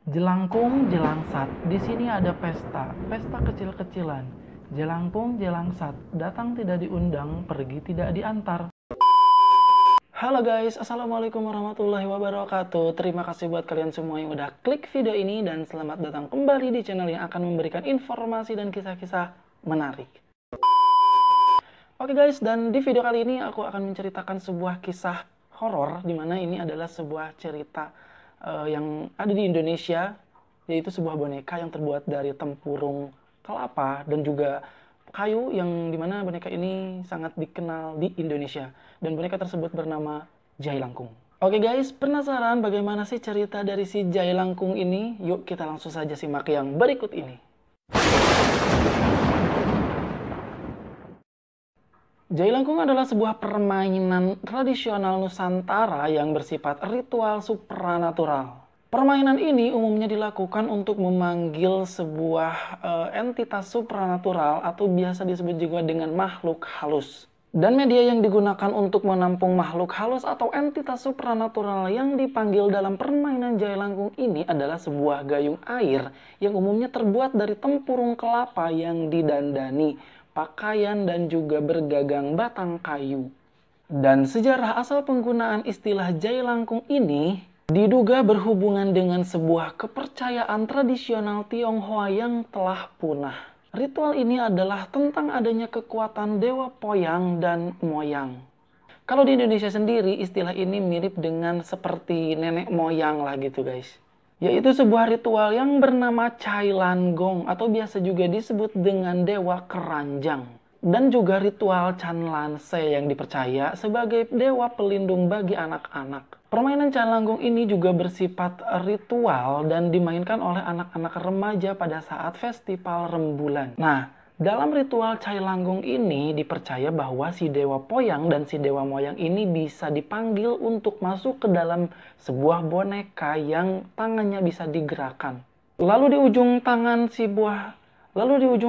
Jelangkung, jelangsat, di sini ada pesta, pesta kecil-kecilan. Jelangkung, jelangsat, datang tidak diundang, pergi tidak diantar. Halo guys, assalamualaikum warahmatullahi wabarakatuh. Terima kasih buat kalian semua yang udah klik video ini dan selamat datang kembali di channel yang akan memberikan informasi dan kisah-kisah menarik. Oke guys, dan di video kali ini aku akan menceritakan sebuah kisah horor, dimana ini adalah sebuah cerita yang ada di Indonesia, yaitu sebuah boneka yang terbuat dari tempurung kelapa dan juga kayu, yang dimana boneka ini sangat dikenal di Indonesia, dan boneka tersebut bernama Jailangkung. Oke guys, penasaran bagaimana sih cerita dari si Jailangkung ini? Yuk kita langsung saja simak yang berikut ini. Jailangkung adalah sebuah permainan tradisional Nusantara yang bersifat ritual supranatural. Permainan ini umumnya dilakukan untuk memanggil sebuah entitas supranatural atau biasa disebut juga dengan makhluk halus. Dan media yang digunakan untuk menampung makhluk halus atau entitas supranatural yang dipanggil dalam permainan Jailangkung ini adalah sebuah gayung air yang umumnya terbuat dari tempurung kelapa yang didandani pakaian dan juga bergagang batang kayu. Dan sejarah asal penggunaan istilah Jailangkung ini diduga berhubungan dengan sebuah kepercayaan tradisional Tionghoa yang telah punah. Ritual ini adalah tentang adanya kekuatan dewa poyang dan moyang. Kalau di Indonesia sendiri, istilah ini mirip dengan seperti nenek moyang lah gitu guys. Yaitu sebuah ritual yang bernama Cailanggong atau biasa juga disebut dengan Dewa Keranjang. Dan juga ritual Canlanse yang dipercaya sebagai dewa pelindung bagi anak-anak. Permainan Cailanggong ini juga bersifat ritual dan dimainkan oleh anak-anak remaja pada saat festival rembulan. Nah, dalam ritual Jailangkung ini dipercaya bahwa si dewa poyang dan si dewa moyang ini bisa dipanggil untuk masuk ke dalam sebuah boneka yang tangannya bisa digerakkan. Lalu di ujung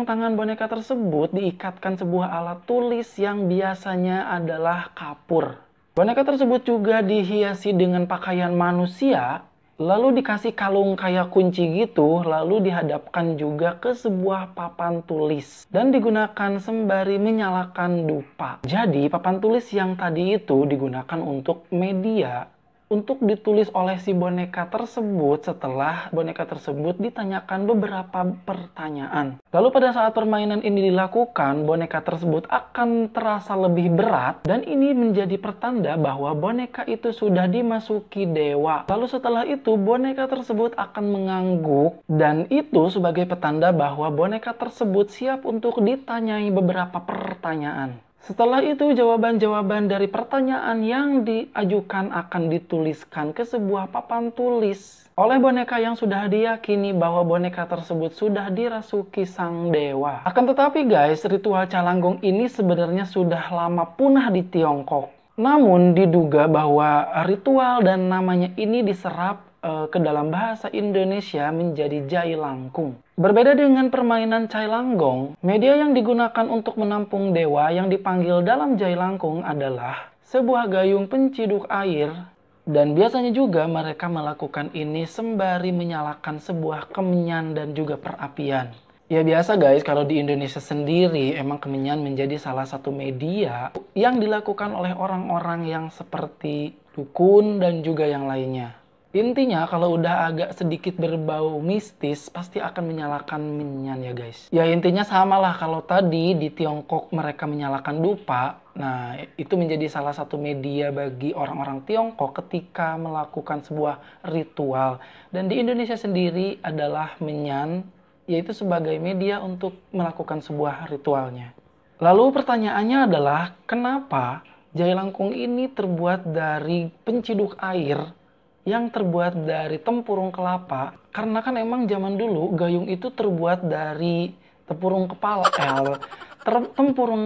tangan boneka tersebut diikatkan sebuah alat tulis yang biasanya adalah kapur. Boneka tersebut juga dihiasi dengan pakaian manusia, lalu dikasih kalung kayak kunci gitu, lalu dihadapkan juga ke sebuah papan tulis dan digunakan sembari menyalakan dupa. Jadi papan tulis yang tadi itu digunakan untuk media untuk ditulis oleh si boneka tersebut setelah boneka tersebut ditanyakan beberapa pertanyaan. Lalu pada saat permainan ini dilakukan, boneka tersebut akan terasa lebih berat dan ini menjadi pertanda bahwa boneka itu sudah dimasuki dewa. Lalu setelah itu boneka tersebut akan mengangguk dan itu sebagai petanda bahwa boneka tersebut siap untuk ditanyai beberapa pertanyaan. Setelah itu, jawaban-jawaban dari pertanyaan yang diajukan akan dituliskan ke sebuah papan tulis oleh boneka yang sudah diyakini bahwa boneka tersebut sudah dirasuki sang dewa. Akan tetapi guys, ritual Jailangkung ini sebenarnya sudah lama punah di Tiongkok. Namun diduga bahwa ritual dan namanya ini diserap ke dalam bahasa Indonesia menjadi Jailangkung. Berbeda dengan permainan Cailanggong, media yang digunakan untuk menampung dewa yang dipanggil dalam Jailangkung adalah sebuah gayung penciduk air, dan biasanya juga mereka melakukan ini sembari menyalakan sebuah kemenyan dan juga perapian. Ya biasa guys, kalau di Indonesia sendiri emang kemenyan menjadi salah satu media yang dilakukan oleh orang-orang yang seperti dukun dan juga yang lainnya. Intinya kalau udah agak sedikit berbau mistis pasti akan menyalakan menyan ya guys. Ya intinya samalah kalau tadi di Tiongkok mereka menyalakan dupa. Nah itu menjadi salah satu media bagi orang-orang Tiongkok ketika melakukan sebuah ritual. Dan di Indonesia sendiri adalah menyan, yaitu sebagai media untuk melakukan sebuah ritualnya. Lalu pertanyaannya adalah kenapa Jailangkung ini terbuat dari penciduk air yang terbuat dari tempurung kelapa? Karena kan emang zaman dulu gayung itu terbuat dari tempurung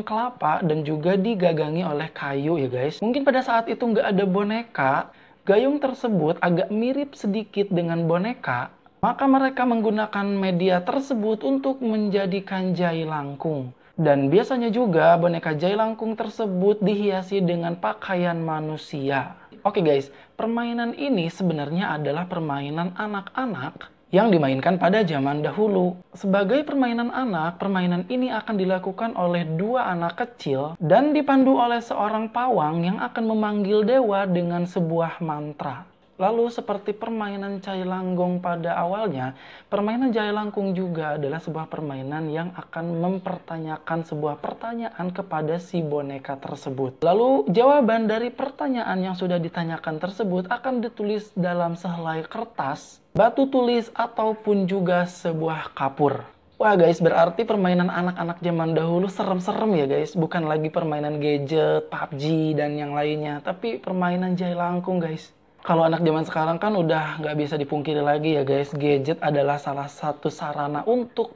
kelapa dan juga digagangi oleh kayu ya guys. Mungkin pada saat itu nggak ada boneka, gayung tersebut agak mirip sedikit dengan boneka, maka mereka menggunakan media tersebut untuk menjadikan Jailangkung. Dan biasanya juga boneka Jailangkung tersebut dihiasi dengan pakaian manusia. Oke guys, permainan ini sebenarnya adalah permainan anak-anak yang dimainkan pada zaman dahulu. Sebagai permainan anak, permainan ini akan dilakukan oleh dua anak kecil dan dipandu oleh seorang pawang yang akan memanggil dewa dengan sebuah mantra. Lalu seperti permainan cai langgong pada awalnya, permainan jai langkung juga adalah sebuah permainan yang akan mempertanyakan sebuah pertanyaan kepada si boneka tersebut. Lalu jawaban dari pertanyaan yang sudah ditanyakan tersebut akan ditulis dalam sehelai kertas, batu tulis, ataupun juga sebuah kapur. Wah guys, berarti permainan anak-anak zaman dahulu serem-serem ya guys. Bukan lagi permainan gadget, PUBG, dan yang lainnya. Tapi permainan jai langkung guys. Kalau anak zaman sekarang kan udah nggak bisa dipungkiri lagi ya guys, gadget adalah salah satu sarana untuk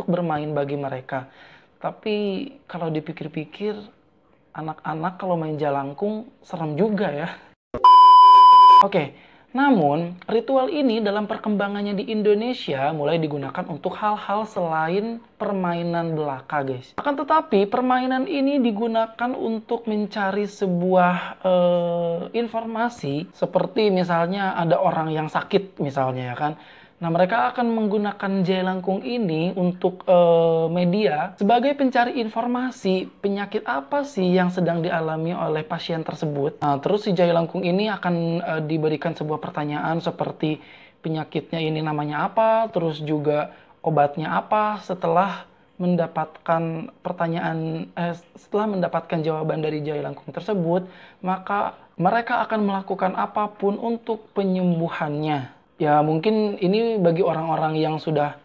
bermain bagi mereka. Tapi kalau dipikir-pikir, anak-anak kalau main jalangkung serem juga ya. Oke, namun ritual ini dalam perkembangannya di Indonesia mulai digunakan untuk hal-hal selain permainan belaka guys. Akan tetapi permainan ini digunakan untuk mencari sebuah informasi, seperti misalnya ada orang yang sakit misalnya ya kan. Nah, mereka akan menggunakan jai langkung ini untuk media sebagai pencari informasi penyakit apa sih yang sedang dialami oleh pasien tersebut. Nah, terus si jai langkung ini akan diberikan sebuah pertanyaan seperti penyakitnya ini namanya apa, terus juga obatnya apa. Setelah mendapatkan setelah mendapatkan jawaban dari jai langkung tersebut, maka mereka akan melakukan apapun untuk penyembuhannya. Ya mungkin ini bagi orang-orang yang sudah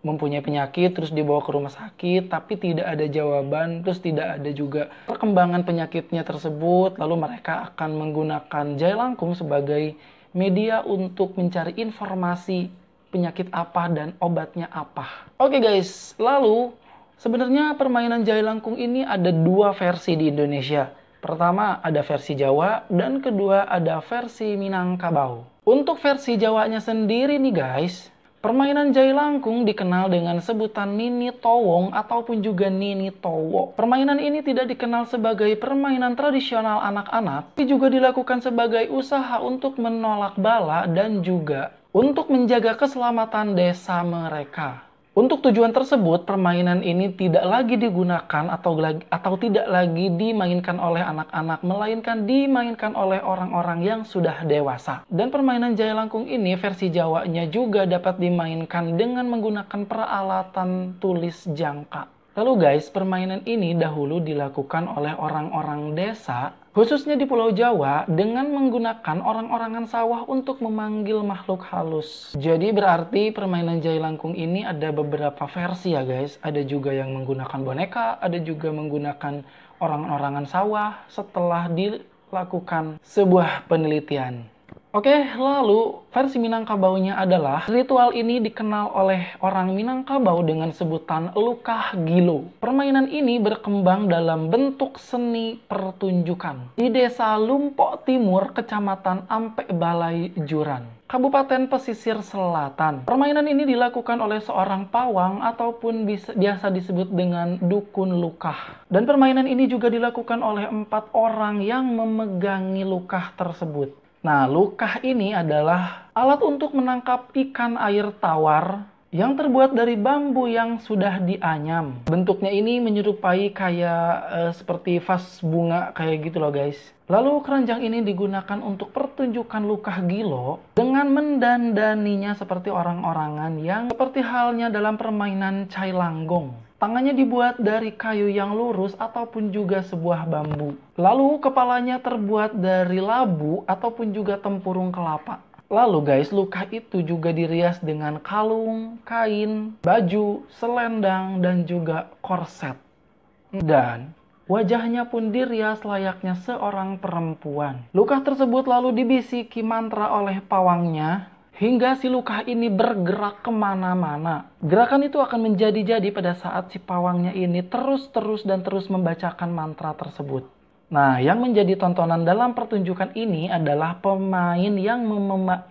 mempunyai penyakit terus dibawa ke rumah sakit tapi tidak ada jawaban, terus tidak ada juga perkembangan penyakitnya tersebut, lalu mereka akan menggunakan jai langkung sebagai media untuk mencari informasi penyakit apa dan obatnya apa. Oke guys, lalu sebenarnya permainan jai langkung ini ada dua versi di Indonesia. Pertama ada versi Jawa dan kedua ada versi Minangkabau. Untuk versi Jawanya sendiri nih guys, permainan jai langkung dikenal dengan sebutan Nini Towong ataupun juga Nini Towo. Permainan ini tidak dikenal sebagai permainan tradisional anak-anak, tapi juga dilakukan sebagai usaha untuk menolak bala dan juga untuk menjaga keselamatan desa mereka. Untuk tujuan tersebut, permainan ini tidak lagi digunakan atau tidak lagi dimainkan oleh anak-anak, melainkan dimainkan oleh orang-orang yang sudah dewasa. Dan permainan jai langkung ini versi Jawanya juga dapat dimainkan dengan menggunakan peralatan tulis jangka. Lalu guys, permainan ini dahulu dilakukan oleh orang-orang desa, khususnya di Pulau Jawa, dengan menggunakan orang-orangan sawah untuk memanggil makhluk halus. Jadi berarti permainan jai langkung ini ada beberapa versi ya guys. Ada juga yang menggunakan boneka, ada juga menggunakan orang-orangan sawah setelah dilakukan sebuah penelitian. Oke, lalu versi Minangkabaunya adalah ritual ini dikenal oleh orang Minangkabau dengan sebutan Lukah Gilo. Permainan ini berkembang dalam bentuk seni pertunjukan di Desa Lumpok Timur, Kecamatan Ampek Balai Juran, Kabupaten Pesisir Selatan. Permainan ini dilakukan oleh seorang pawang ataupun biasa disebut dengan dukun lukah. Dan permainan ini juga dilakukan oleh 4 orang yang memegangi lukah tersebut. Nah, lukah ini adalah alat untuk menangkap ikan air tawar yang terbuat dari bambu yang sudah dianyam. Bentuknya ini menyerupai kayak seperti vas bunga kayak gitu loh guys. Lalu keranjang ini digunakan untuk pertunjukan Lukah Gilo dengan mendandaninya seperti orang-orangan yang seperti halnya dalam permainan cai langgong. Tangannya dibuat dari kayu yang lurus ataupun juga sebuah bambu. Lalu kepalanya terbuat dari labu ataupun juga tempurung kelapa. Lalu guys, lukah itu juga dirias dengan kalung, kain, baju, selendang, dan juga korset. Dan wajahnya pun dirias layaknya seorang perempuan. Lukah tersebut lalu dibisiki mantra oleh pawangnya hingga si lukah ini bergerak kemana-mana. Gerakan itu akan menjadi-jadi pada saat si pawangnya ini terus membacakan mantra tersebut. Nah, yang menjadi tontonan dalam pertunjukan ini adalah pemain yang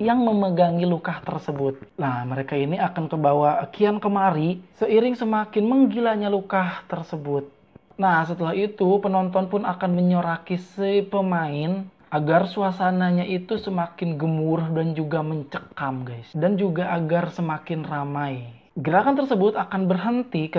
memegangi lukah tersebut. Nah, mereka ini akan kebawa kian kemari seiring semakin menggilanya lukah tersebut. Nah, setelah itu penonton pun akan menyoraki si pemain agar suasananya itu semakin gemuruh dan juga mencekam guys, dan juga agar semakin ramai. Gerakan tersebut akan berhenti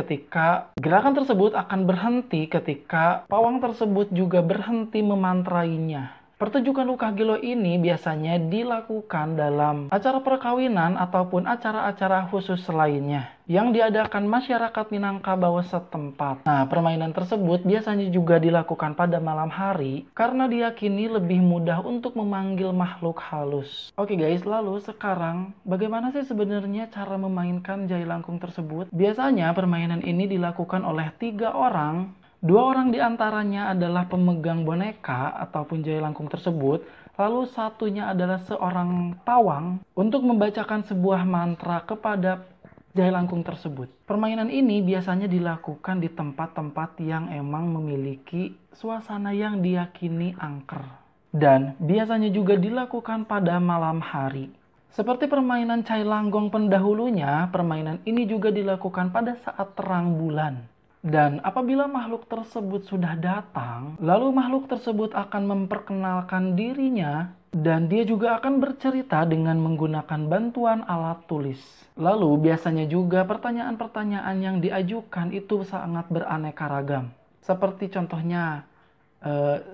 ketika pawang tersebut juga berhenti memantrainya. Pertunjukan luka gelo ini biasanya dilakukan dalam acara perkawinan ataupun acara-acara khusus lainnya yang diadakan masyarakat Minangkabau setempat. Nah, permainan tersebut biasanya juga dilakukan pada malam hari karena diyakini lebih mudah untuk memanggil makhluk halus. Oke guys, lalu sekarang bagaimana sih sebenarnya cara memainkan jailangkung tersebut? Biasanya permainan ini dilakukan oleh 3 orang. 2 orang diantaranya adalah pemegang boneka ataupun jailangkung tersebut, lalu satunya adalah seorang pawang untuk membacakan sebuah mantra kepada jailangkung tersebut. Permainan ini biasanya dilakukan di tempat-tempat yang emang memiliki suasana yang diyakini angker. Dan biasanya juga dilakukan pada malam hari. Seperti permainan cai langgong pendahulunya, permainan ini juga dilakukan pada saat terang bulan. Dan apabila makhluk tersebut sudah datang, lalu makhluk tersebut akan memperkenalkan dirinya dan dia juga akan bercerita dengan menggunakan bantuan alat tulis. Lalu biasanya juga pertanyaan-pertanyaan yang diajukan itu sangat beraneka ragam. Seperti contohnya,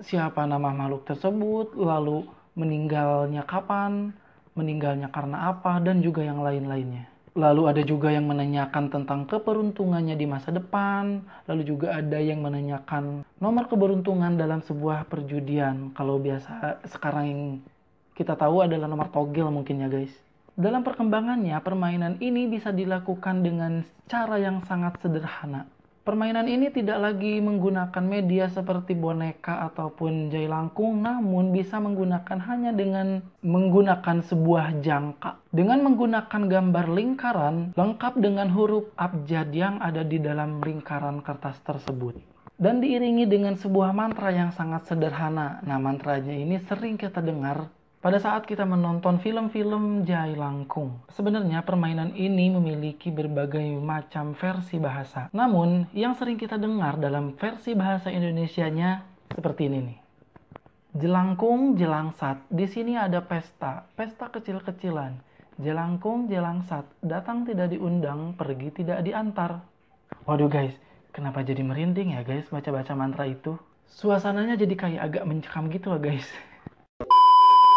siapa nama makhluk tersebut, lalu meninggalnya kapan, meninggalnya karena apa, dan juga yang lain-lainnya. Lalu ada juga yang menanyakan tentang keberuntungannya di masa depan. Lalu juga ada yang menanyakan nomor keberuntungan dalam sebuah perjudian. Kalau biasa sekarang yang kita tahu adalah nomor togel mungkin ya guys. Dalam perkembangannya, permainan ini bisa dilakukan dengan cara yang sangat sederhana. Permainan ini tidak lagi menggunakan media seperti boneka ataupun jailangkung, namun bisa menggunakan hanya dengan menggunakan sebuah jangka. Dengan menggunakan gambar lingkaran, lengkap dengan huruf abjad yang ada di dalam lingkaran kertas tersebut. Dan diiringi dengan sebuah mantra yang sangat sederhana. Nah, mantranya ini sering kita dengar pada saat kita menonton film-film jailangkung. Sebenarnya permainan ini memiliki berbagai macam versi bahasa. Namun, yang sering kita dengar dalam versi bahasa Indonesianya seperti ini nih. Jelangkung, jelangsat. Di sini ada pesta kecil-kecilan. Jelangkung, jelangsat. Datang tidak diundang, pergi tidak diantar. Waduh guys, kenapa jadi merinding ya guys baca-baca mantra itu? Suasananya jadi kayak agak mencekam gitu loh guys.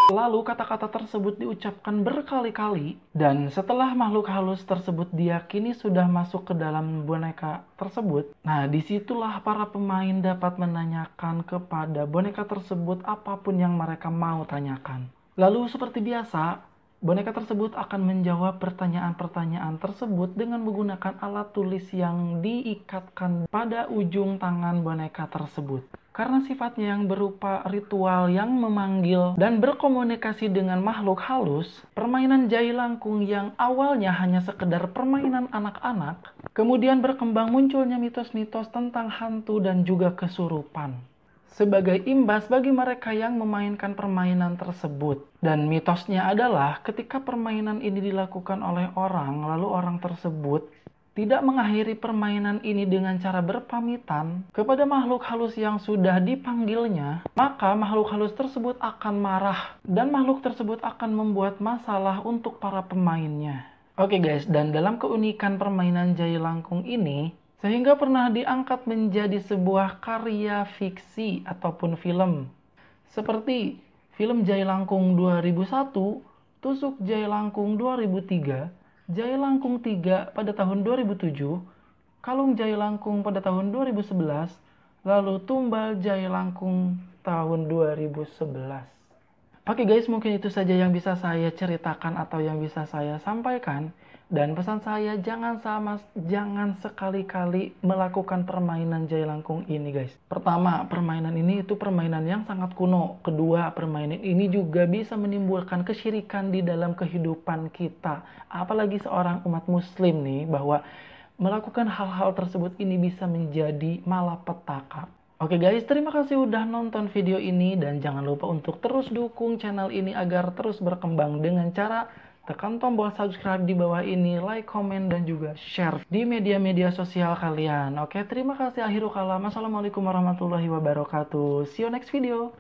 Lalu kata-kata tersebut diucapkan berkali-kali dan setelah makhluk halus tersebut diyakini sudah masuk ke dalam boneka tersebut, nah disitulah para pemain dapat menanyakan kepada boneka tersebut apapun yang mereka mau tanyakan. Lalu seperti biasa, boneka tersebut akan menjawab pertanyaan-pertanyaan tersebut dengan menggunakan alat tulis yang diikatkan pada ujung tangan boneka tersebut. Karena sifatnya yang berupa ritual yang memanggil dan berkomunikasi dengan makhluk halus, permainan jailangkung yang awalnya hanya sekedar permainan anak-anak, kemudian berkembang munculnya mitos-mitos tentang hantu dan juga kesurupan. Sebagai imbas bagi mereka yang memainkan permainan tersebut. Dan mitosnya adalah ketika permainan ini dilakukan oleh orang, lalu orang tersebut tidak mengakhiri permainan ini dengan cara berpamitan kepada makhluk halus yang sudah dipanggilnya, maka makhluk halus tersebut akan marah dan makhluk tersebut akan membuat masalah untuk para pemainnya. Oke guys, dan dalam keunikan permainan jailangkung ini, sehingga pernah diangkat menjadi sebuah karya fiksi ataupun film. Seperti film Jailangkung 2001, Tusuk Jailangkung 2003, Jailangkung 3 pada tahun 2007, Kalung Jailangkung pada tahun 2011, lalu Tumbal Jailangkung tahun 2011. Oke guys, mungkin itu saja yang bisa saya ceritakan atau yang bisa saya sampaikan. Dan pesan saya, jangan sekali-kali melakukan permainan jailangkung ini guys. Pertama, permainan ini itu permainan yang sangat kuno. Kedua, permainan ini juga bisa menimbulkan kesyirikan di dalam kehidupan kita. Apalagi seorang umat muslim nih, bahwa melakukan hal-hal tersebut ini bisa menjadi malapetaka. Oke guys, terima kasih udah nonton video ini. Dan jangan lupa untuk terus dukung channel ini agar terus berkembang dengan cara tekan tombol subscribe di bawah ini, like, komen, dan juga share di media-media sosial kalian. Oke, terima kasih. Akhirul kalam. Assalamualaikum warahmatullahi wabarakatuh. See you next video.